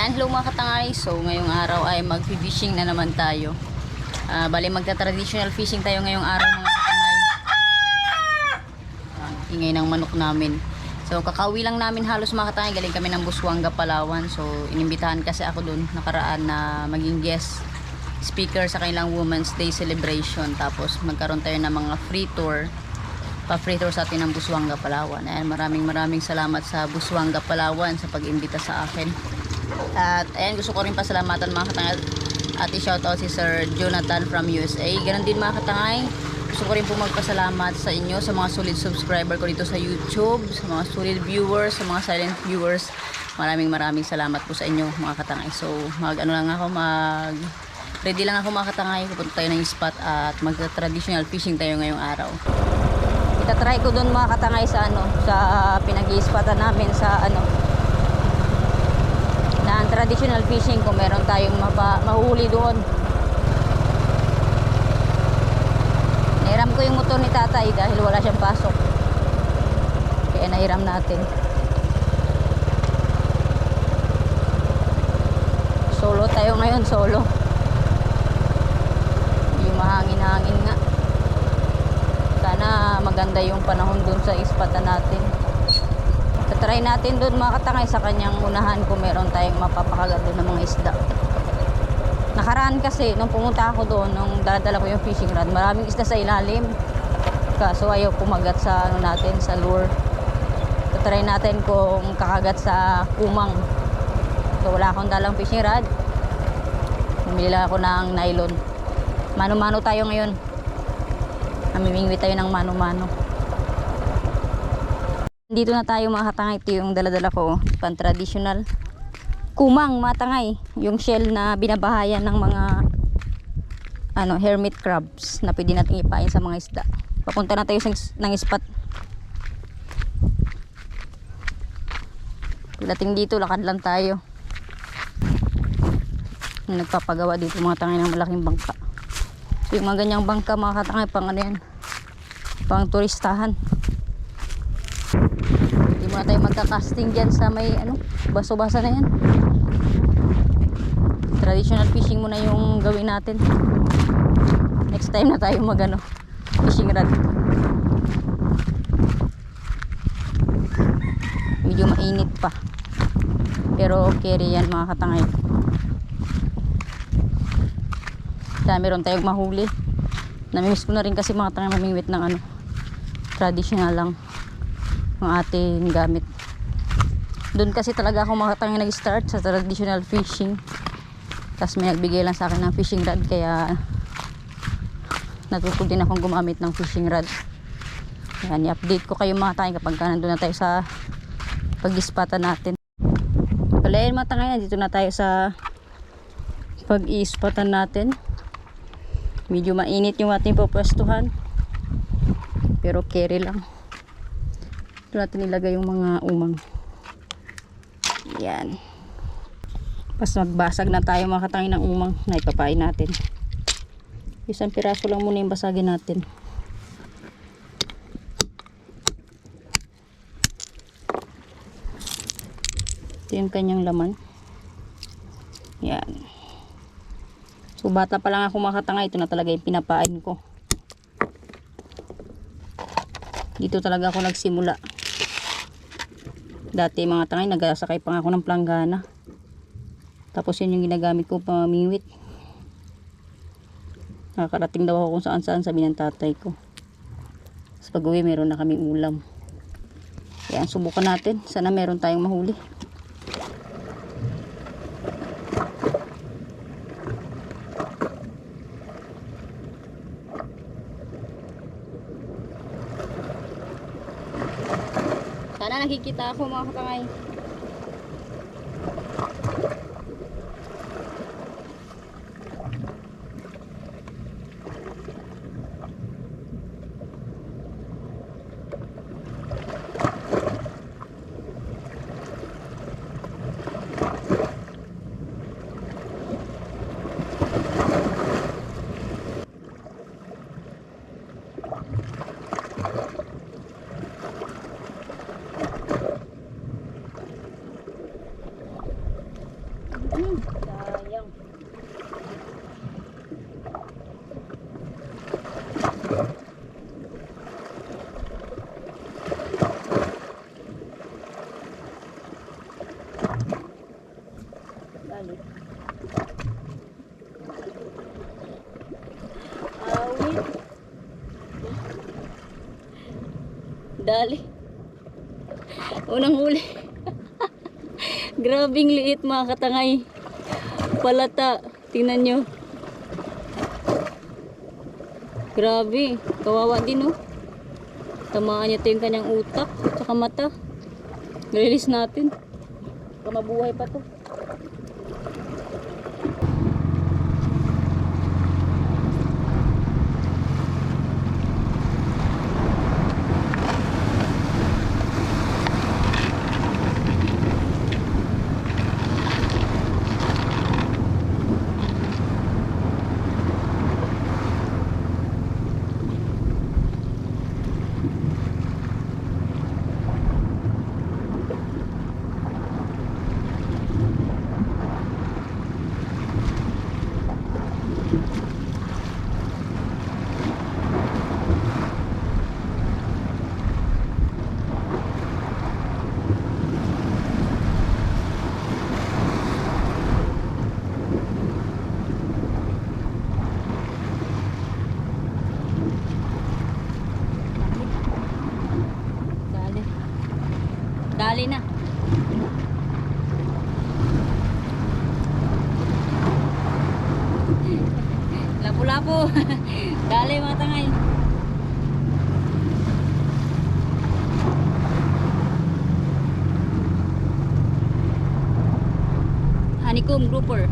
Ayan, hello mga katangay. So ngayong araw ay mag-fishing na naman tayo. Bali magta-traditional fishing tayo ngayong araw mga katangay. Ingay ng manok namin. So kakauwi lang namin halos mga katangay. Galing kami ng Busuanga, Palawan. So inimbitahan kasi ako dun nakaraan na maging guest speaker sa kanilang Women's Day celebration. Tapos magkaroon tayo ng mga free tour. Pa-free tour sa atin ng Busuanga, Palawan. Ayan, maraming salamat sa Busuanga, Palawan sa pag-imbita sa akin. At ayan, gusto ko rin pasalamatan mga katangay at i-shoutout si Sir Jonathan from USA. Ganon din mga katangay, gusto ko rin po magpasalamat sa inyo, sa mga solid subscriber ko dito sa YouTube, sa mga solid viewers, sa mga silent viewers. Maraming salamat po sa inyo mga katangay. So ready lang ako mga katangay. Pupunta tayo ng spot at magta-traditional fishing tayo ngayong araw. Itatry ko doon mga katangay sa sa pinag-i-spotan namin sa na traditional fishing kung meron tayong mahuli doon. Nahiram ko yung motor ni tatay dahil wala siyang pasok, kaya nahiram natin. Solo tayo ngayon, solo. Yung mahangin-hangin nga. Sana maganda yung panahon doon sa ispatan natin. Try natin doon mga katangay sa kanyang unahan kung meron tayong mapapakagat doon ng mga isda. Nakaraan kasi nung pumunta ako doon, nung dala ko yung fishing rod, maraming isda sa ilalim, kaso ayaw pumagat sa natin, sa lure. Try natin kung kakagat sa kumang. So wala akong dalang fishing rod, bumili lang ako ng nylon. Mano-mano tayo ngayon, namimingwi tayo ng mano-mano. Dito na tayo mga katangay. Ito yung dala-dala ko, pan-traditional kumang mga tangay, yung shell na binabahayan ng mga hermit crabs na pwede natin ipain sa mga isda. Papunta na tayo ng spot. Pagdating dito, lakad lang tayo. Nagpapagawa dito mga tangay ng malaking bangka. So yung mga ganyang bangka mga katangay, pang yan, pang turistahan. Hindi muna tayo magka-casting dyan sa may baso-basa na yan. Traditional fishing muna yung gawin natin. Next time na tayo fishing rod. Medyo mainit pa, pero carry yan mga katangay. Dahil meron tayong mahuli. Namimiss ko na rin kasi mga katangay mamingwit ng traditional lang ang ating gamit. Doon kasi talaga ako mga katangay nag-start sa traditional fishing. Tapos may nagbigay lang sa akin ng fishing rod, kaya natuto din akong gumamit ng fishing rod. Yan, i-update ko kayo mga katangay kapag nandun na tayo sa pag-ispatan natin. Palayan mga katangay, dito na tayo sa pag-ispatan natin. Medyo mainit yung ating pupwestuhan, pero carry lang. Ito natin ilagay yung mga umang. Yan. Pas magbasag na tayo mga katangay ng umang na ipapain natin. Isang piraso lang muna yung basagin natin. Ito yung kanyang laman. Yan. So bata pa lang ako mga katangay, ito na talaga yung pinapain ko. Dito talaga ako nagsimula. Dati mga tangay, nagsakay pa ako ng planggana. Tapos yun yung ginagamit ko pamingwit. Nakakarating daw ako kung saan saan, sabi ng tatay ko. Tapos pag uwi meron na kaming ulam. Yan, subukan natin. Sana meron tayong mahuli. Sana nakikita ako mga katangay. Sayang. Dali. Awit. Dali. Unang huli. Grabing liit mga katangay. Palata. Tingnan nyo. Grabe. Kawawa din oh. Tamaan niya ito yung kanyang utak. Tsaka mata. Release natin. Baka mabuhay pa to. Dali na. Lapu-lapu. Dali mga tangay. Honeycomb grouper.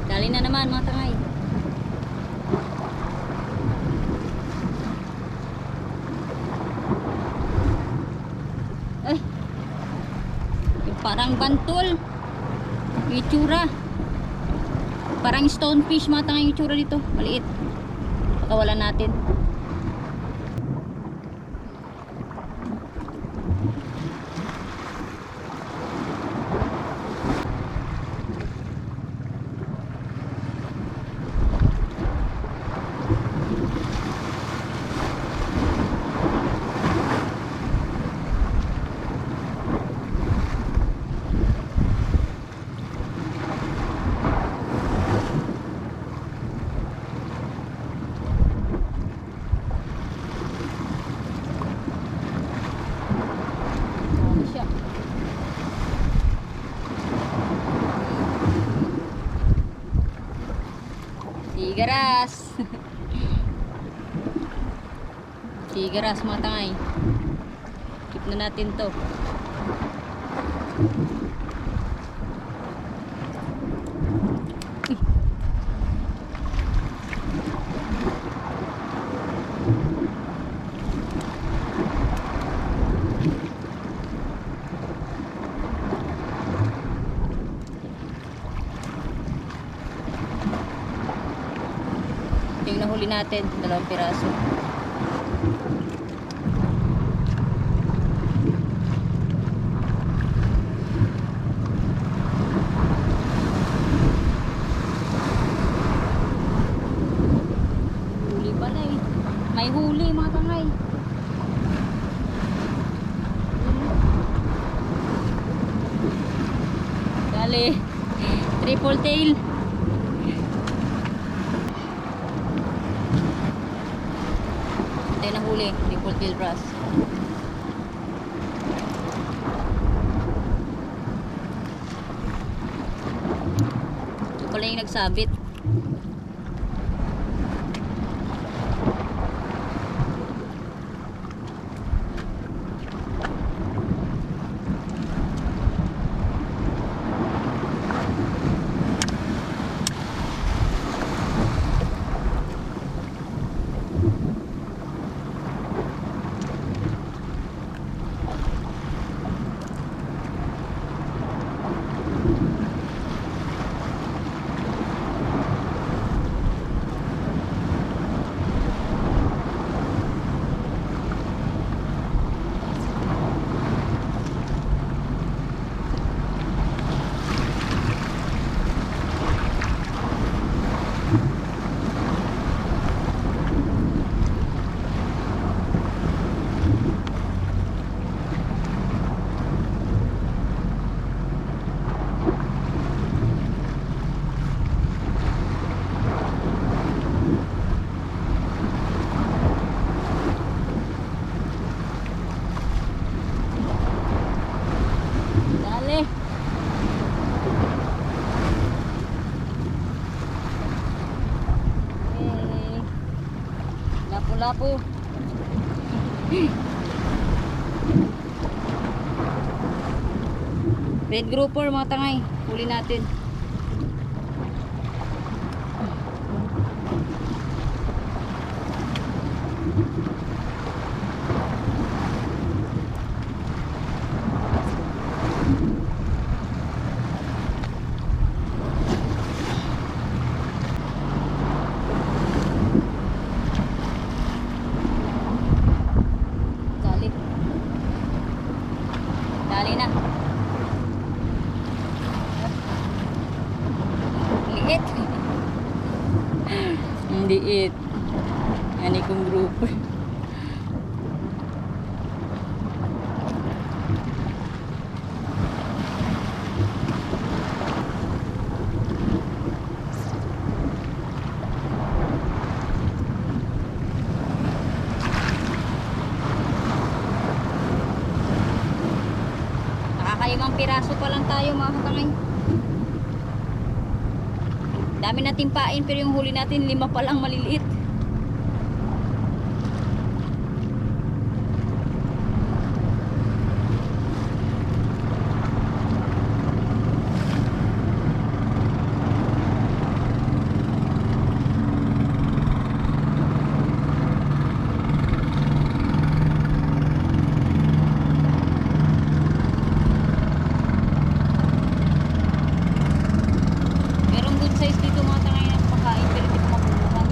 Dali na naman mga tangay. Ay. Yung parang bantol. Yung itsura. Parang stonefish mga tangay yung itsura dito. Maliit. Pakawalan natin. Tigaras. Tigaras mga tangay. Keep na natin to. Yung nahuli natin, 2 piraso. Huli pala eh. May huli mga tangay. Dali. Triple tail. Tayo na huli. Triple tail brass. Ito pala yung nagsabit. Dali. Lapu-lapu. Red grouper mga tangay. Huli natin. Dali. Dali na. Liit. Hindi it. Yan ikong grouper. Nakakalimang piraso pa lang tayo mga katangay. Dami nating pain pero yung huli natin 5 pa lang maliliit. Merong good size dito mga tangay na pakain pero hindi pa mapuluhan.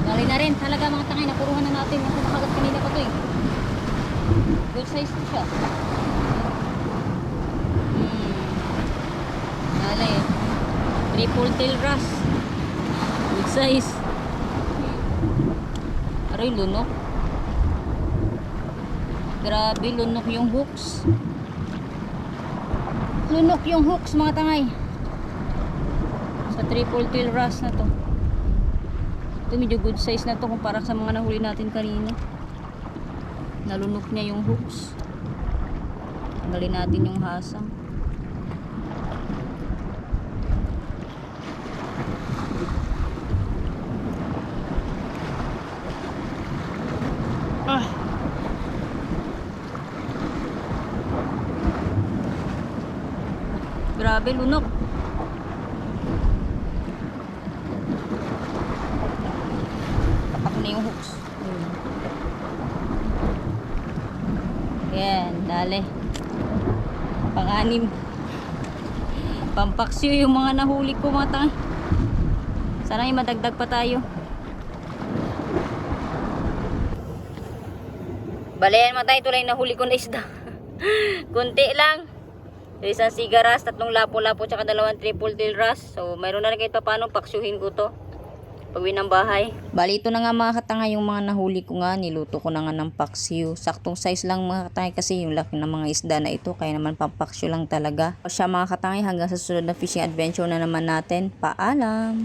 Dali na rin talaga mga tangay, napuruhan na natin. Ako nakagat kanina pa to eh. Good size to siya. Dali. Triple tail brass. Good size. Aray, lunok. Grabe, lunok yung hooks. Lunok yung hooks mga tangay. Sa triple tail brass na to. Ito medyo good size na to kumpara sa mga nahuli natin kanina. Nalunok niya yung hooks. Tanggalin natin yung hasang. Grabe, lunok. na yung hooks. Yan, dali. Pang-anim. Pampaksyo yung mga nahuli ko mga tanga. Sana ay madagdag pa tayo. Balayan mga tayo, ito lang yung nahuli ko na isda. Kunti lang. So, isang sigaras, 3 lapo-lapo, tsaka 2 triple tail wrasse. So, mayroon na rin kahit pa paano, paksyuhin ko to pag-uwi ng bahay. Bali, ito na nga mga katanga yung mga nahuli ko nga. Niluto ko na nga ng paksiw. Saktong size lang mga katanga kasi yung laki ng mga isda na ito. Kaya naman pampaksiw lang talaga. O siya mga katanga, hanggang sa susunod na fishing adventure na naman natin. Paalam!